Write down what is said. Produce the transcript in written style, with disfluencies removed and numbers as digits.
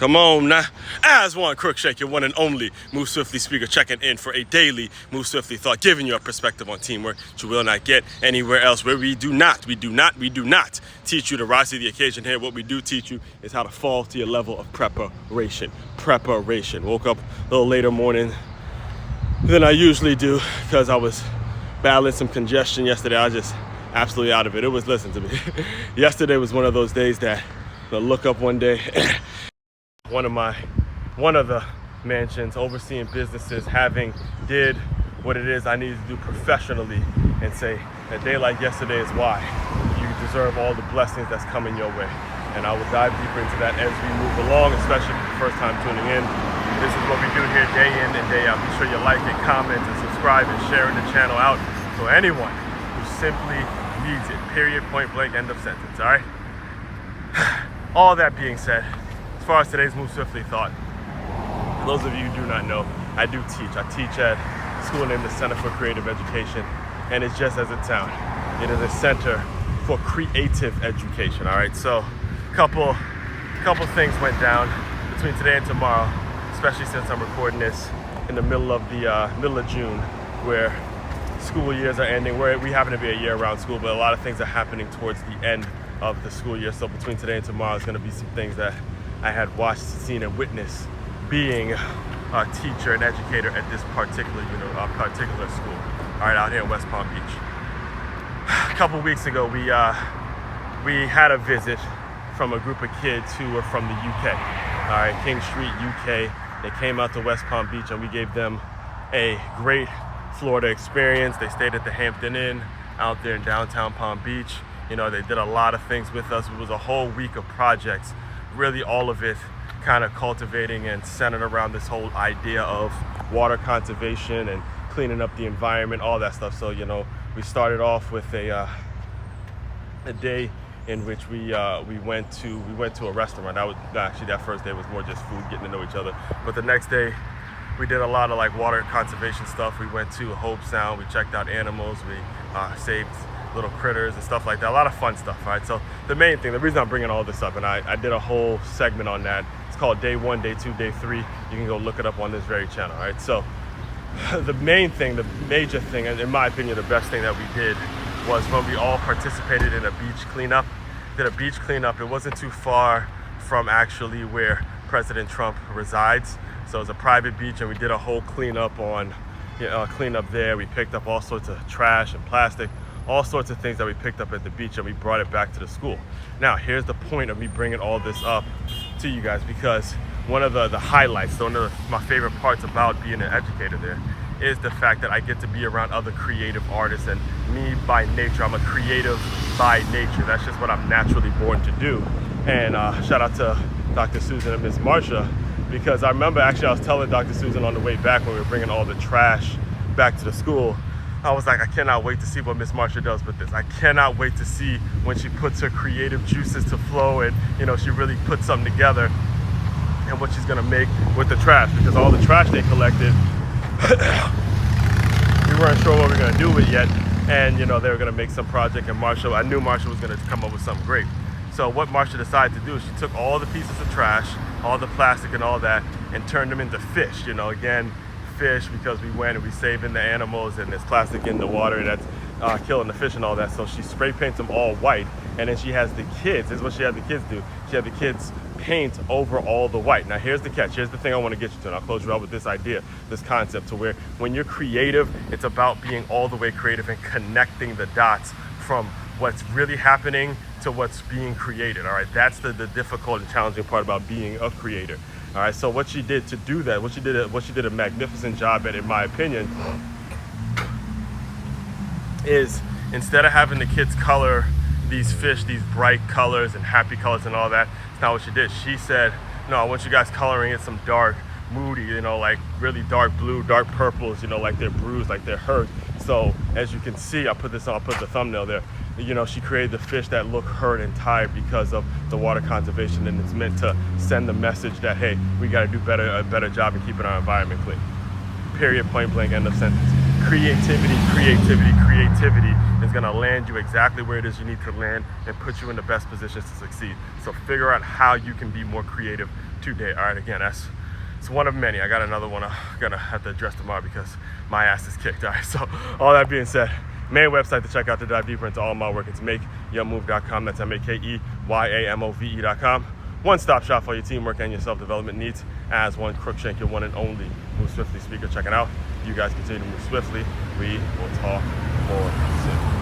Come on now. As one Crookshank, your one and only Move Swiftly speaker, checking in for a daily Move Swiftly thought, giving you a perspective on teamwork that you will not get anywhere else. Where we do not teach you to rise to the occasion here. What we do teach you is how to fall to your level of preparation. Woke up a little later morning than I usually do because I was battling some congestion yesterday. I was just absolutely out of it. Listen to me. Yesterday was one of those days that I look up one day. One of the mansions overseeing businesses did what it is I needed to do professionally and say a day like yesterday is why you deserve all the blessings that's coming your way. And I will dive deeper into that as we move along, especially for the first time tuning in. This is what we do here day in and day out. Be sure you like it, comment, and subscribe, and sharing the channel out so anyone who simply needs it. Period, point blank, end of sentence, all right? All that being said, as far as today's Move Swiftly thought, for those of you who do not know, I do teach. I teach at a school named the Center for Creative Education, and it's just as it sounds. It is a center for creative education, all right? So a couple things went down between today and tomorrow, especially since I'm recording this in the middle of June, where school years are ending. We happen to be a year-round school, but a lot of things are happening towards the end of the school year. So between today and tomorrow, there's going to be some things that I had watched, seen, and witnessed being a teacher and educator at this particular school, all right, out here in West Palm Beach. A couple weeks ago, we had a visit from a group of kids who were from the UK, all right, King Street, UK. They came out to West Palm Beach, and we gave them a great Florida experience. They stayed at the Hampton Inn out there in downtown Palm Beach. You know, they did a lot of things with us. It was a whole week of projects, really all of it kind of cultivating and centered around this whole idea of water conservation and cleaning up the environment, all that stuff. So, you know, we started off with a day in which we went to a restaurant. That first day was more just food, getting to know each other. But the next day, we did a lot of like water conservation stuff. We went to Hope Sound. We checked out animals. We saved little critters and stuff like that. A lot of fun stuff, right? So the main thing, the reason I'm bringing all this up, and I did a whole segment on that. It's called Day 1, Day 2, Day 3. You can go look it up on this very channel, right? So the major thing, and in my opinion, the best thing that we did was when we all participated in a beach cleanup. Did a beach cleanup. It wasn't too far from actually where President Trump resides. So it was a private beach, and we did a whole cleanup there. We picked up all sorts of trash and plastic, all sorts of things that we picked up at the beach, and we brought it back to the school. Now, here's the point of me bringing all this up to you guys, because one of the highlights, one of my favorite parts about being an educator there is the fact that I get to be around other creative artists. And me, by nature, I'm a creative by nature. That's just what I'm naturally born to do. And shout out to Dr. Susan and Ms. Marsha, because I remember actually I was telling Dr. Susan on the way back when we were bringing all the trash back to the school, I was like, I cannot wait to see what Miss Marsha does with this. I cannot wait to see when she puts her creative juices to flow and, you know, she really puts something together and what she's gonna make with the trash, because all the trash they collected, we weren't sure what we were gonna do with it yet. And, you know, they were gonna make some project, and I knew Marsha was gonna come up with something great. So what Marsha decided to do is she took all the pieces of trash, all the plastic and all that, and turned them into fish. You know, again, fish, because we went and we saving the animals, and there's plastic in the water that's killing the fish and all that. So she spray paints them all white, and then she has the kids, this is what she had the kids do. She had the kids paint over all the white. Now here's the catch, here's the thing I want to get you to, and I'll close you out with this idea, this concept, to where when you're creative, it's about being all the way creative and connecting the dots from what's really happening to what's being created, all right? That's the difficult and challenging part about being a creator. All right, so what she did to do that, what she did a magnificent job at, in my opinion, is instead of having the kids color these fish, these bright colors and happy colors and all that, it's not what she did. She said, no, I want you guys coloring it some dark, moody, you know, like really dark blue, dark purples, you know, like they're bruised, like they're hurt. So as you can see, I'll put the thumbnail there. You know, she created the fish that look hurt and tired because of the water conservation, and it's meant to send the message that, hey, we got to do a better job in keeping our environment clean. Period, point blank, end of sentence. creativity, creativity, creativity is going to land you exactly where it is you need to land and put you in the best positions to succeed. So figure out how you can be more creative today. All right, again, it's one of many. I got another one I'm gonna have to address tomorrow because my ass is kicked. All right, so all that being said, main website to check out to dive deeper into all my work, it's makeyourmove.com. That's makeyourmove.com. One-stop shop for your teamwork and your self-development needs. As one Crookshank, your one and only Move Swiftly speaker. Check it out. You guys continue to move swiftly. We will talk more soon.